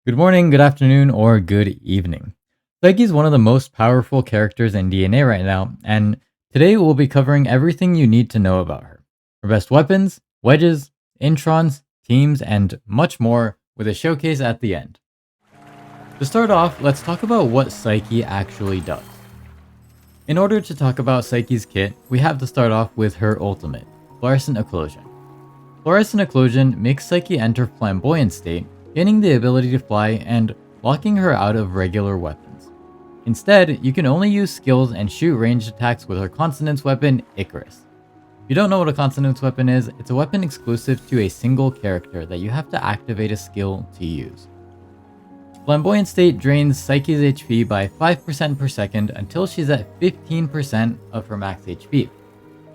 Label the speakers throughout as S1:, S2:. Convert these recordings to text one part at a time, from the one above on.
S1: Good morning, good afternoon, or good evening. Psyche is one of the most powerful characters in DNA right now, and today we'll be covering everything you need to know about her. Her best weapons, wedges, introns, teams, and much more, with a showcase at the end. To start off, let's talk about what Psyche actually does. In order to talk about Psyche's kit, we have to start off with her ultimate, Fluorescent Eclosion. Fluorescent Eclosion makes Psyche enter flamboyant state, gaining the ability to fly and locking her out of regular weapons. Instead, you can only use skills and shoot ranged attacks with her Consonance weapon, Icarus. If you don't know what a Consonance weapon is, it's a weapon exclusive to a single character that you have to activate a skill to use. Flamboyant state drains Psyche's HP by 5% per second until she's at 15% of her max HP.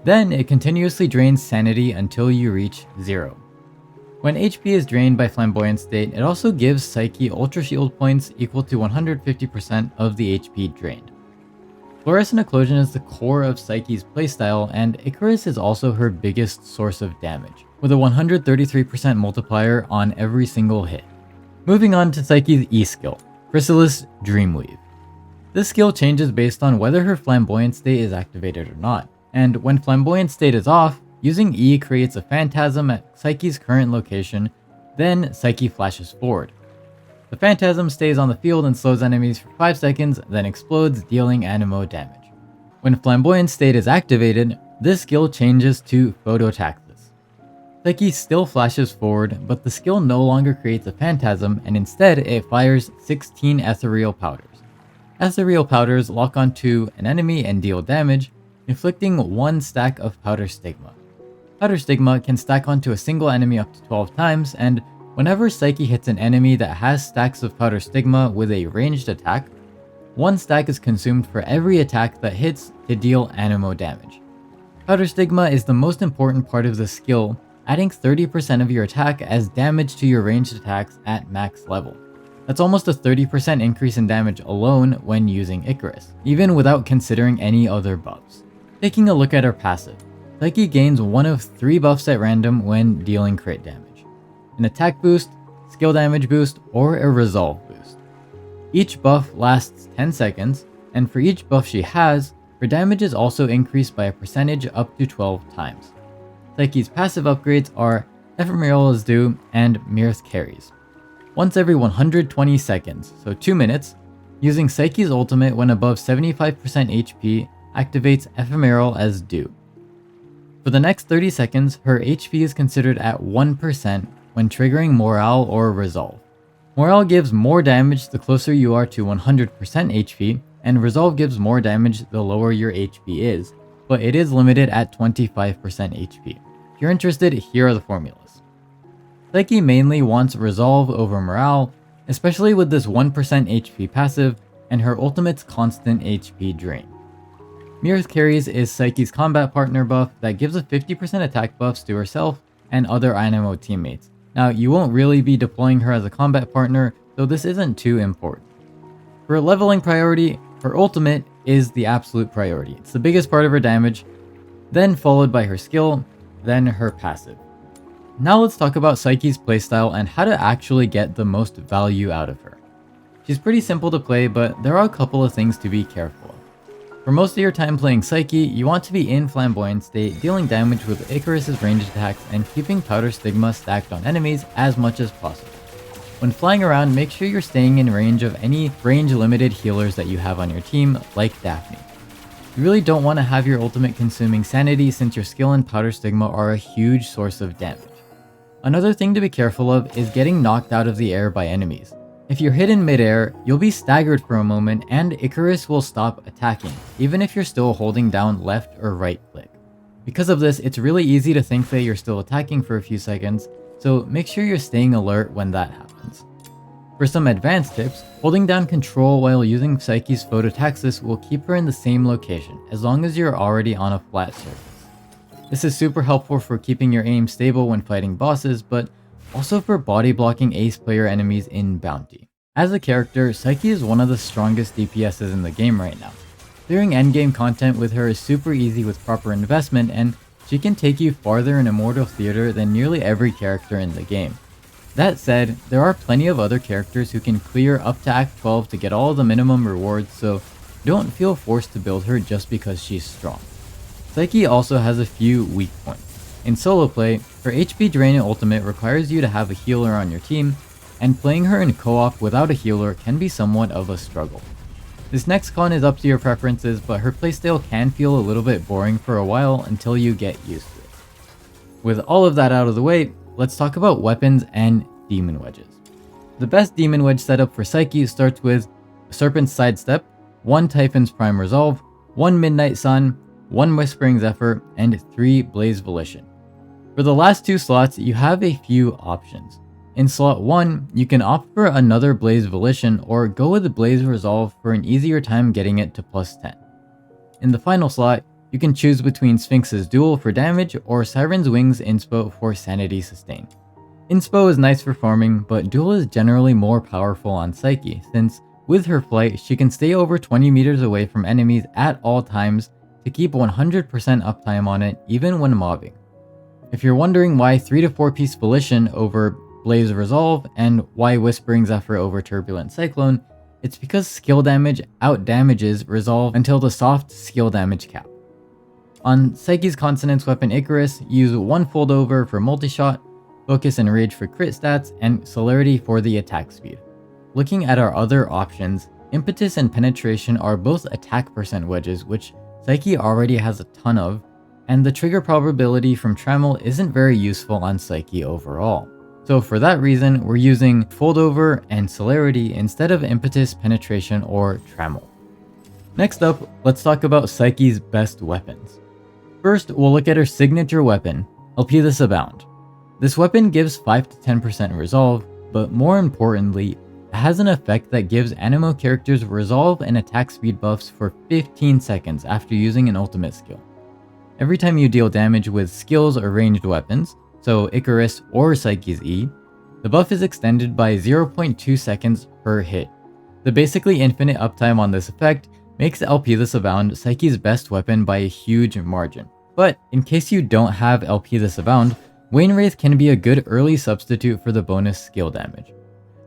S1: Then it continuously drains sanity until you reach 0. When HP is drained by Flamboyant state, it also gives Psyche Ultra Shield points equal to 150% of the HP drained. Fluorescent Eclosion is the core of Psyche's playstyle, and Icarus is also her biggest source of damage, with a 133% multiplier on every single hit. Moving on to Psyche's E skill, Chrysalis Dreamweave. This skill changes based on whether her Flamboyant state is activated or not, and when Flamboyant state is off, using E creates a phantasm at Psyche's current location, then Psyche flashes forward. The phantasm stays on the field and slows enemies for 5 seconds, then explodes, dealing anemo damage. When Flamboyant state is activated, this skill changes to Phototaxis. Psyche still flashes forward, but the skill no longer creates a phantasm, and instead it fires 16 ethereal powders. Ethereal powders lock onto an enemy and deal damage, inflicting 1 stack of Powder Stigma. Powder Stigma can stack onto a single enemy up to 12 times, and whenever Psyche hits an enemy that has stacks of Powder Stigma with a ranged attack, 1 stack is consumed for every attack that hits to deal anemo damage. Powder Stigma is the most important part of the skill, adding 30% of your attack as damage to your ranged attacks at max level. That's almost a 30% increase in damage alone when using Icarus, even without considering any other buffs. Taking a look at her passive, Psyche gains one of 3 buffs at random when dealing crit damage: an attack boost, skill damage boost, or a resolve boost. Each buff lasts 10 seconds, and for each buff she has, her damage is also increased by a percentage up to 12 times. Psyche's passive upgrades are Ephemeral is Due and Mirth Carries. Once every 120 seconds, so 2 minutes, using Psyche's ultimate when above 75% HP activates Ephemeral as Due. For the next 30 seconds, her HP is considered at 1% when triggering Morale or Resolve. Morale gives more damage the closer you are to 100% HP, and Resolve gives more damage the lower your HP is, but it is limited at 25% HP. If you're interested, here are the formulas. Psyche mainly wants Resolve over Morale, especially with this 1% HP passive and her ultimate's constant HP drain. Mirth Carries is Psyche's combat partner buff that gives a 50% attack buffs to herself and other anemo teammates. Now, you won't really be deploying her as a combat partner, so this isn't too important. For a leveling priority, her ultimate is the absolute priority. It's the biggest part of her damage, then followed by her skill, then her passive. Now let's talk about Psyche's playstyle and how to actually get the most value out of her. She's pretty simple to play, but there are a couple of things to be careful of. For most of your time playing Psyche, you want to be in Flamboyant state, dealing damage with Icarus's ranged attacks and keeping Powder Stigma stacked on enemies as much as possible. When flying around, make sure you're staying in range of any range-limited healers that you have on your team, like Daphne. You really don't want to have your ultimate consuming sanity since your skill and Powder Stigma are a huge source of damage. Another thing to be careful of is getting knocked out of the air by enemies. If you're hit in midair, you'll be staggered for a moment and Icarus will stop attacking, even if you're still holding down left or right click. Because of this, it's really easy to think that you're still attacking for a few seconds, so make sure you're staying alert when that happens. For some advanced tips, holding down control while using Psyche's Phototaxis will keep her in the same location, as long as you're already on a flat surface. This is super helpful for keeping your aim stable when fighting bosses, but also for body blocking ace player enemies in Bounty. As a character, Psyche is one of the strongest DPSs in the game right now. Clearing endgame content with her is super easy with proper investment, and she can take you farther in Immortal Theater than nearly every character in the game. That said, there are plenty of other characters who can clear up to Act 12 to get all the minimum rewards, so don't feel forced to build her just because she's strong. Psyche also has a few weak points. In solo play, her HP drain and ultimate requires you to have a healer on your team, and playing her in co-op without a healer can be somewhat of a struggle. This next con is up to your preferences, but her playstyle can feel a little bit boring for a while until you get used to it. With all of that out of the way, let's talk about weapons and demon wedges. The best demon wedge setup for Psyche starts with Serpent's Sidestep, 1 Typhon's Prime Resolve, 1 Midnight Sun, 1 Whispering Zephyr, and 3 Blaze Volition. For the last 2 slots, you have a few options. In slot 1, you can opt for another Blaze Volition or go with Blaze Resolve for an easier time getting it to plus 10. In the final slot, you can choose between Sphinx's Duel for damage or Siren's Wings Inspo for Sanity Sustain. Inspo is nice for farming, but Duel is generally more powerful on Psyche, since with her flight, she can stay over 20 meters away from enemies at all times to keep 100% uptime on it even when mobbing. If you're wondering why 3 to 4 piece Volition over Blaze Resolve and why Whispering Zephyr over Turbulent Cyclone, it's because skill damage out-damages Resolve until the soft skill damage cap. On Psyche's Consonance weapon Icarus, use 1 Foldover for multi-shot, Focus and Rage for crit stats, and Celerity for the attack speed. Looking at our other options, Impetus and Penetration are both attack percent wedges, which Psyche already has a ton of, and the trigger probability from Trammel isn't very useful on Psyche overall. So for that reason, we're using Foldover and Celerity instead of Impetus, Penetration, or Trammel. Next up, let's talk about Psyche's best weapons. First, we'll look at her signature weapon, Alpethus Abound. This weapon gives 5 to 10% resolve, but more importantly, it has an effect that gives Anemo characters resolve and attack speed buffs for 15 seconds after using an ultimate skill. Every time you deal damage with skills or ranged weapons, so Icarus or Psyche's E, the buff is extended by 0.2 seconds per hit. The basically infinite uptime on this effect makes Alpethus Abound Psyche's best weapon by a huge margin. But in case you don't have Alpethus Abound, Wainwraith can be a good early substitute for the bonus skill damage.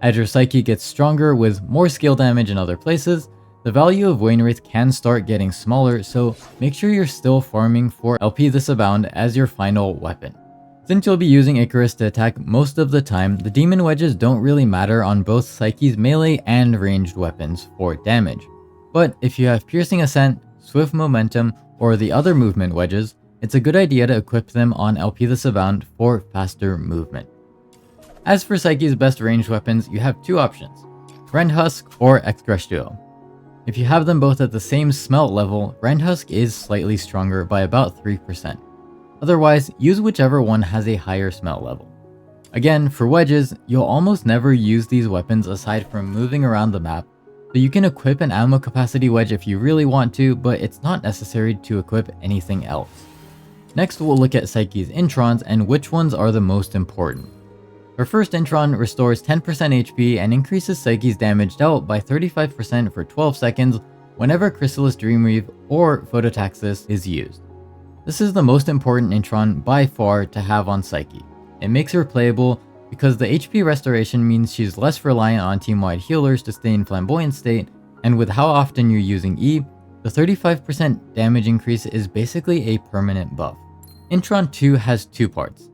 S1: As your Psyche gets stronger with more skill damage in other places, the value of Wainwraith can start getting smaller, so make sure you're still farming for Alpethus Abound as your final weapon. Since you'll be using Icarus to attack most of the time, the demon wedges don't really matter on both Psyche's melee and ranged weapons for damage. But if you have Piercing Ascent, Swift Momentum, or the other movement wedges, it's a good idea to equip them on Alpethus Abound for faster movement. As for Psyche's best ranged weapons, you have 2 options, Rendhusk or Excrucio. If you have them both at the same smelt level, Rendhusk is slightly stronger by about 3%. Otherwise, use whichever one has a higher smelt level. Again, for wedges, you'll almost never use these weapons aside from moving around the map, so you can equip an ammo capacity wedge if you really want to, but it's not necessary to equip anything else. Next, we'll look at Psyche's Introns and which ones are the most important. Her first Intron restores 10% HP and increases Psyche's damage dealt by 35% for 12 seconds whenever Chrysalis Dreamweave or Phototaxis is used. This is the most important Intron by far to have on Psyche. It makes her playable because the HP restoration means she's less reliant on team-wide healers to stay in Flamboyant state, and with how often you're using E, the 35% damage increase is basically a permanent buff. Intron 2 has 2 parts.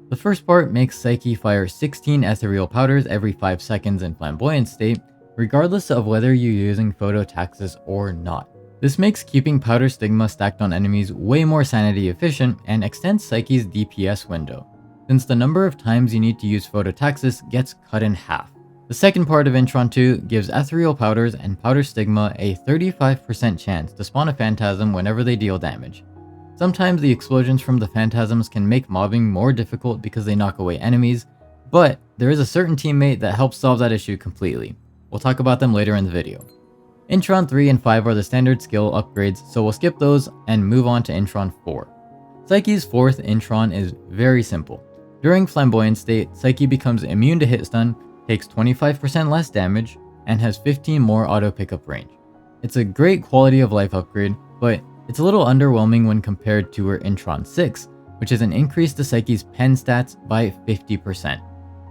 S1: The first part makes Psyche fire 16 ethereal powders every 5 seconds in Flamboyant state, regardless of whether you're using Phototaxis or not. This makes keeping Powder Stigma stacked on enemies way more sanity efficient and extends Psyche's DPS window, since the number of times you need to use Phototaxis gets cut in half. The second part of Intron 2 gives Ethereal Powders and Powder Stigma a 35% chance to spawn a Phantasm whenever they deal damage. Sometimes the explosions from the Phantasms can make mobbing more difficult because they knock away enemies, but there is a certain teammate that helps solve that issue completely. We'll talk about them later in the video. Intron 3 and 5 are the standard skill upgrades, so we'll skip those and move on to Intron 4. Psyche's 4th Intron is very simple. During Flamboyant state, Psyche becomes immune to hit stun, takes 25% less damage, and has 15 more auto pickup range. It's a great quality of life upgrade, but it's a little underwhelming when compared to her Intron 6, which is an increase to Psyche's pen stats by 50%.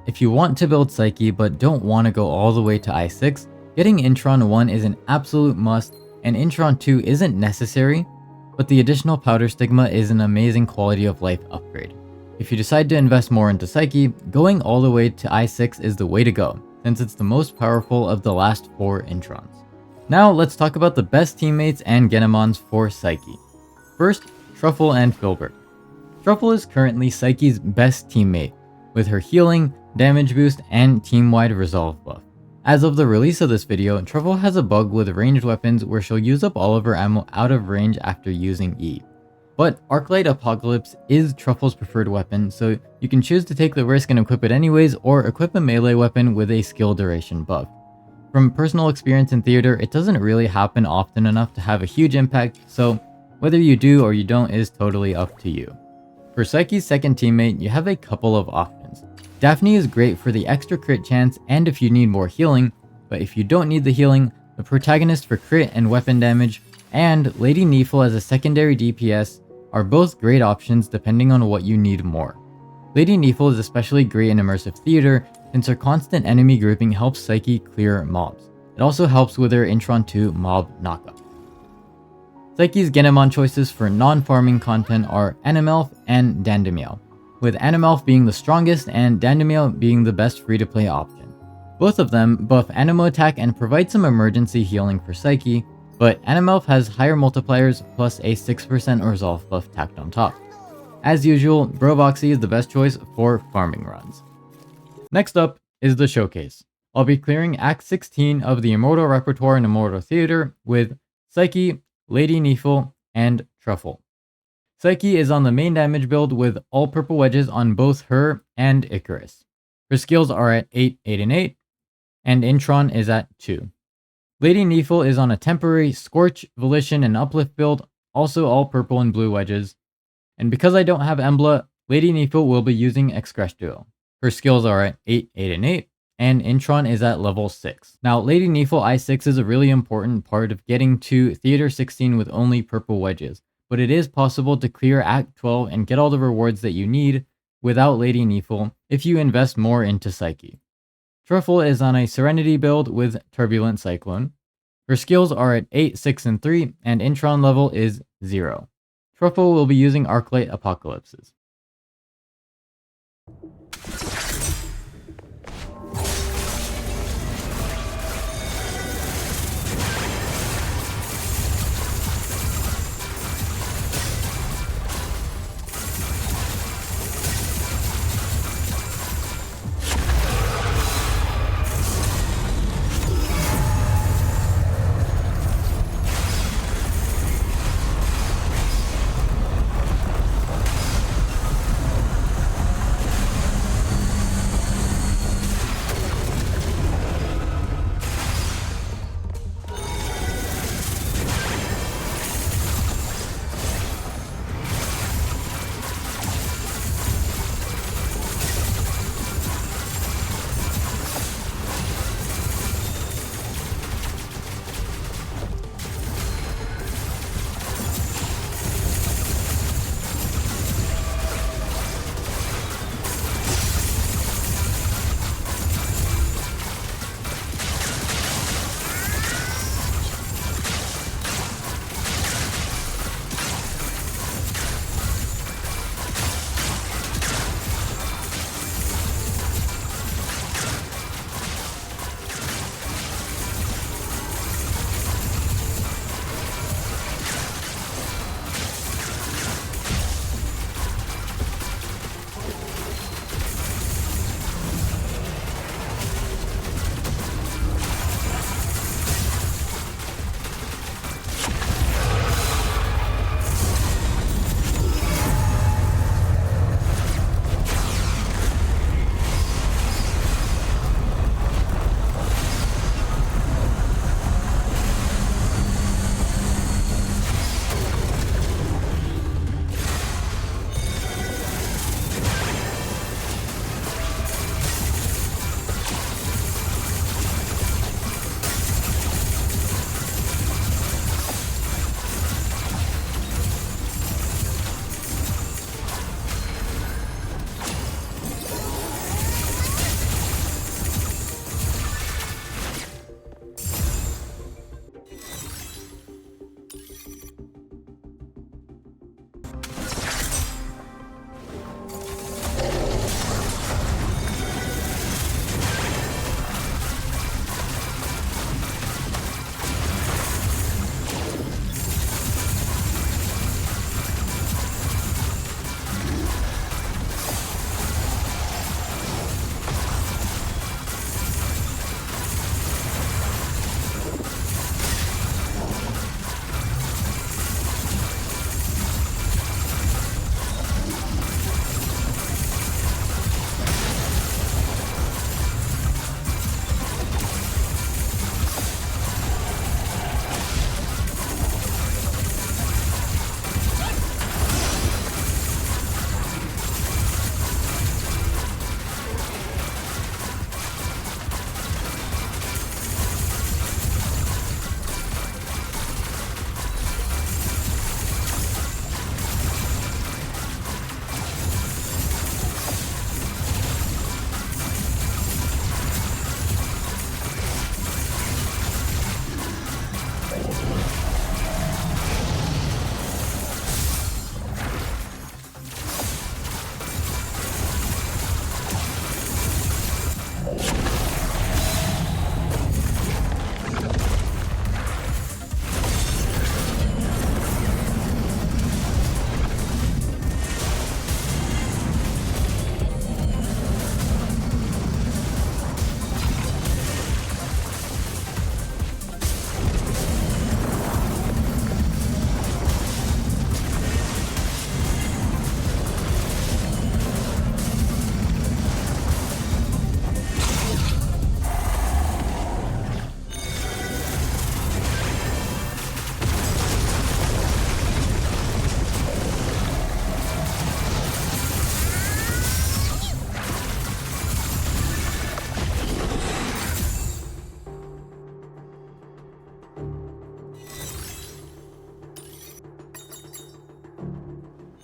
S1: If you want to build Psyche but don't want to go all the way to I6, getting Intron 1 is an absolute must, and Intron 2 isn't necessary, but the additional powder stigma is an amazing quality of life upgrade. If you decide to invest more into Psyche, going all the way to I6 is the way to go, since it's the most powerful of the last 4 Introns. Now let's talk about the best teammates and Geniemons for Psyche. First, Truffle and Filbert. Truffle is currently Psyche's best teammate, with her healing, damage boost, and team-wide resolve buff. As of the release of this video, Truffle has a bug with ranged weapons where she'll use up all of her ammo out of range after using E. But Arclight Apocalypse is Truffle's preferred weapon, so you can choose to take the risk and equip it anyways, or equip a melee weapon with a skill duration buff. From personal experience in theater, it doesn't really happen often enough to have a huge impact, so whether you do or you don't is totally up to you. For Psyche's second teammate, you have a couple of options. Daphne is great for the extra crit chance and if you need more healing, but if you don't need the healing, the protagonist for crit and weapon damage, and Lady Neefle as a secondary DPS are both great options depending on what you need more. Lady Neefle is especially great in immersive theater since her constant enemy grouping helps Psyche clear mobs. It also helps with her Intron 2 mob knockup. Psyche's Geniemon choices for non-farming content are Animelf and Dandemiel, with Animelf being the strongest and Dandemiel being the best free-to-play option. Both of them buff Animo attack and provide some emergency healing for Psyche, but Animelf has higher multipliers plus a 6% resolve buff tacked on top. As usual, Broboxy is the best choice for farming runs. Next up is the showcase. I'll be clearing Act 16 of the Immortal Repertoire in Immortal Theater with Psyche, Lady Neefle, and Truffle. Psyche is on the main damage build with all purple wedges on both her and Icarus. Her skills are at 8, 8, and 8, and Intron is at 2. Lady Neefle is on a temporary Scorch, Volition, and Uplift build, also all purple and blue wedges. And because I don't have Embla, Lady Neefle will be using Excresh Duo. Her skills are at 8, 8, and 8, and Intron is at level 6. Now, Lady Neefle I6 is a really important part of getting to Theater 16 with only purple wedges, but it is possible to clear Act 12 and get all the rewards that you need without Lady Neefle if you invest more into Psyche. Truffle is on a Serenity build with Turbulent Cyclone. Her skills are at 8, 6, and 3, and Intron level is 0. Truffle will be using Arclight Apocalypses.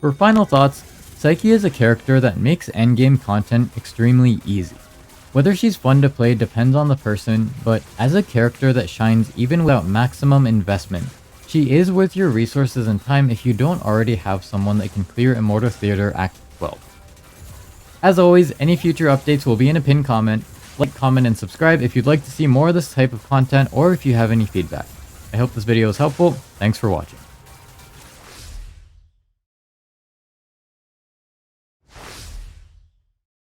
S1: For final thoughts, Psyche is a character that makes endgame content extremely easy. Whether she's fun to play depends on the person, but as a character that shines even without maximum investment, she is worth your resources and time if you don't already have someone that can clear Immortal Theater Act 12. As always, any future updates will be in a pinned comment. Like, comment, and subscribe if you'd like to see more of this type of content or if you have any feedback. I hope this video was helpful. Thanks for watching.